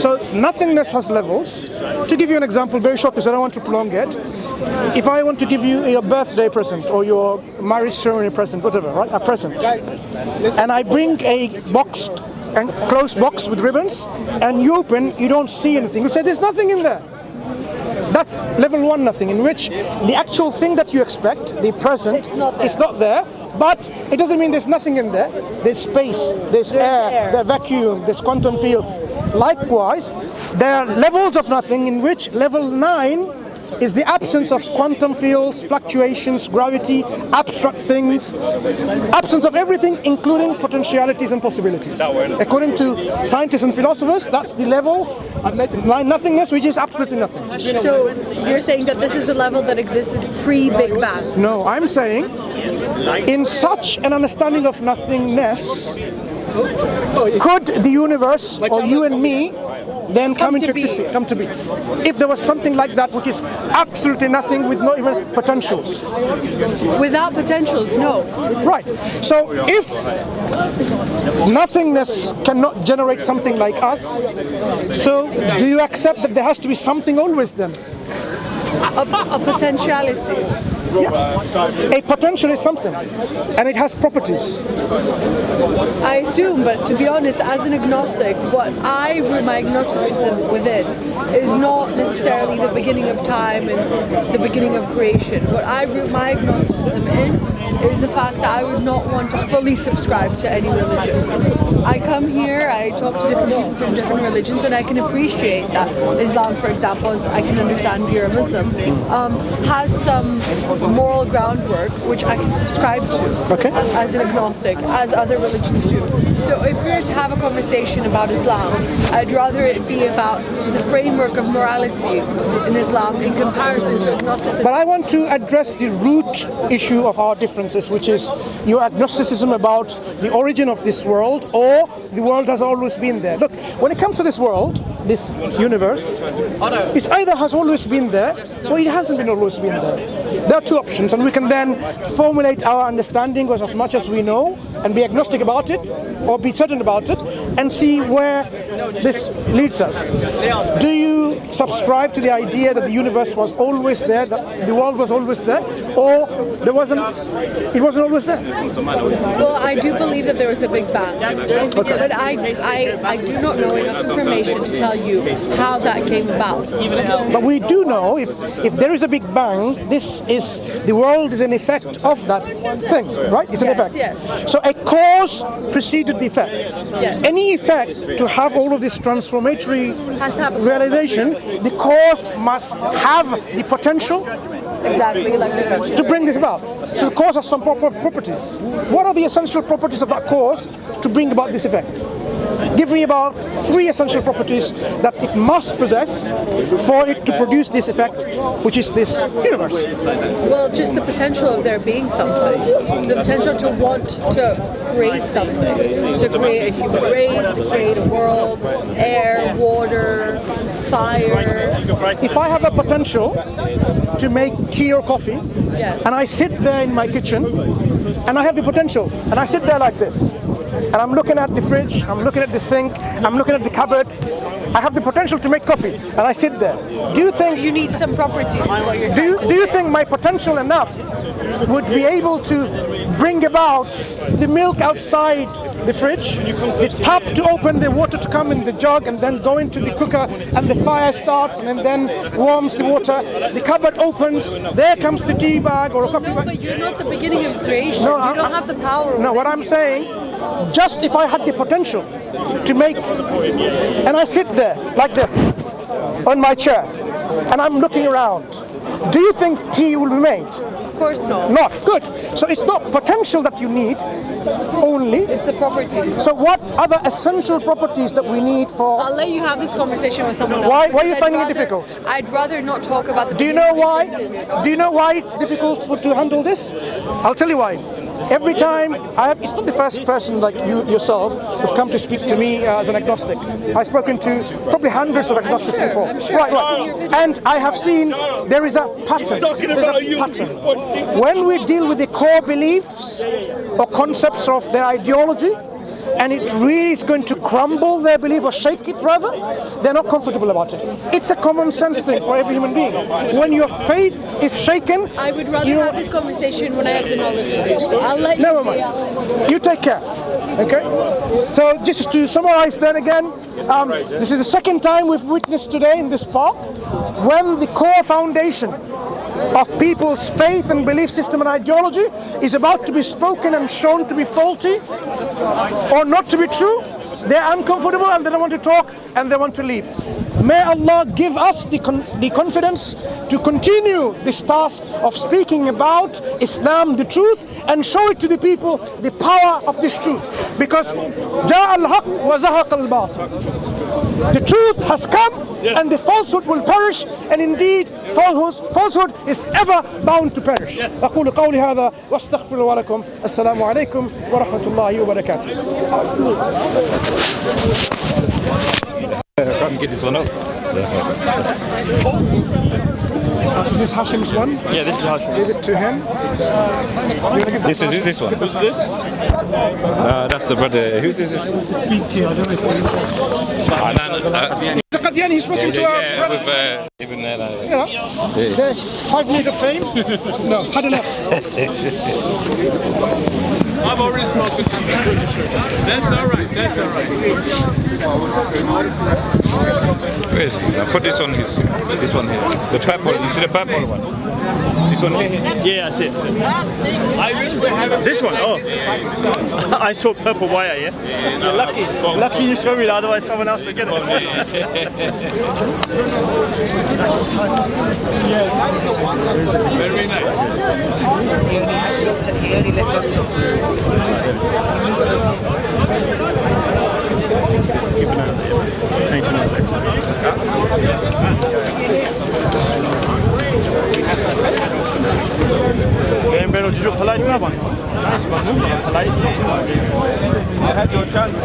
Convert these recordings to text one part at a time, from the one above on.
So nothingness has levels. To give you an example, very short, because I don't want to prolong it. If I want to give you your birthday present or your marriage ceremony present, whatever, right? A present, and I bring a boxed and closed box with ribbons, and you open, you don't see anything. You say there's nothing in there. That's level 1 nothing, in which the actual thing that you expect, the present, is not there. But it doesn't mean there's nothing in there. There's space, there's air, there's vacuum, there's quantum field. Likewise, there are levels of nothing, in which level 9 is the absence of quantum fields, fluctuations, gravity, abstract things, absence of everything, including potentialities and possibilities. According to scientists and philosophers, that's the level of nothingness, which is absolutely nothing. So you're saying that this is the level that existed pre-Big Bang? No, I'm saying in such an understanding of nothingness, could the universe, or you and me, then come into existence, come to be. If there was something like that, which is absolutely nothing, with no even potentials. Without potentials, no. Right. So if nothingness cannot generate something like us, so do you accept that there has to be something always then? A potentiality. Yeah. A potential is something, and it has properties. I assume, but to be honest, as an agnostic, what I root my agnosticism within is not necessarily the beginning of time and the beginning of creation. What I root my agnosticism in is the fact that I would not want to fully subscribe to any religion. I come here, I talk to different people from different religions, and I can appreciate that Islam, for example, as I can understand you're a Muslim, has some moral groundwork which I can subscribe to as an agnostic, as other religions do. So if we were to have a conversation about Islam, I'd rather it be about the framework of morality in Islam in comparison to agnosticism. But I want to address the root issue of our differences, which is your agnosticism about the origin of this world, or the world has always been there. Look, when it comes to this world, this universe, it either has always been there, or it hasn't been always been there. There are two options, and we can then formulate our understanding as much as we know and be agnostic about it, or be certain about it, and see where this leads us. Do you subscribe to the idea that the universe was always there, that the world was always there, or it wasn't always there? Well, I do believe that there was a Big Bang, but I do not know enough information to tell you how that came about. But we do know if there is a Big Bang, the world is an effect of that thing, right? It's an effect. Yes. So a cause preceded the effect. Yes. Any effect to have all of this transformatory realization, the cause must have the potential Exactly, like you mentioned. to bring this about. So the cause has some properties. What are the essential properties of that cause to bring about this effect? Give me about 3 essential properties that it must possess for it to produce this effect, which is this universe. Well, just the potential of there being something. The potential to want to create something. To create a human race, to create a world, air, water, fire. If I have a potential to make tea or coffee, and I sit there in my kitchen, and I have the potential, and I sit there like this, and I'm looking at the fridge, I'm looking at the sink, I'm looking at the cupboard, I have the potential to make coffee, and I sit there. Do you think you need some properties? Do you think my potential enough would be able to bring about the milk outside the fridge, the tap to open the water to come in the jug and then go into the cooker, and the fire starts and then warms the water, the cupboard opens, there comes the tea bag or a coffee bag? But you're not the beginning of creation. No, you don't have the power. No, what I'm saying, just if I had the potential to make, and I sit there like this on my chair and I'm looking around, do you think tea will be made? Of course not. Not. Good. So it's not potential that you need only. It's the property. So what other essential properties that we need for... I'll let you have this conversation with someone else. Why are you finding it difficult? I'd rather not talk about the... Do you know why? Do you know why it's difficult to handle this? I'll tell you why. Every time it's not the first person like you yourself who've come to speak to me as an agnostic. I've spoken to probably hundreds of agnostics before. Right. And I have seen there is a pattern. When we deal with the core beliefs or concepts of their ideology, and it really is going to crumble their belief or shake it rather, they're not comfortable about it. It's a common sense thing for every human being. When your faith is shaken, I would rather have this conversation when I have the knowledge to do so. I'll let you. Never mind. You take care. Okay? So just to summarize then again, this is the second time we've witnessed today in this park when the core foundation of people's faith and belief system and ideology is about to be spoken and shown to be faulty or not to be true. They're uncomfortable and they don't want to talk and they want to leave. May Allah give us the confidence to continue this task of speaking about Islam, the truth, and show it to the people, the power of this truth. Because جاء الحق وزهق الباطل. The truth has come and the falsehood will perish, and indeed falsehood is ever bound to perish. أقول قولي هذا واستغفر الله لكم. السلام عليكم ورحمة الله وبركاته. I can get this one off. Is this Hashim's one? Yeah, this is Hashim. Give it to him. This is this one. Who's this? That's the brother. Who's this? Qadiani, he's spoken to our brother. With, The 5 minutes of fame? No, had enough. I've already spoken to you. That's all right. That's all right. where is he? I put this on his. This one here. The purple. You see the purple one? This one here. Yeah, that's it. I wish we had This one? Oh. I saw purple wire, yeah? You're lucky. Lucky you showed me that, otherwise someone else would get it. very nice. He only let go Keep an eye on it. 29 seconds. Ben çocuk kolay mı yapan? Kolay. You had your chance.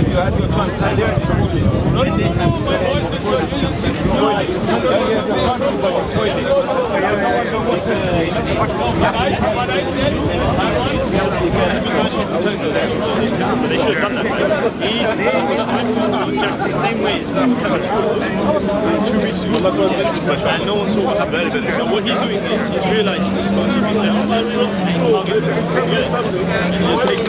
You had your chance. No, my They should have done that. The same way as 2 weeks ago, and no one saw what's happening. So what he's doing is he's realising he's got to be there. Just take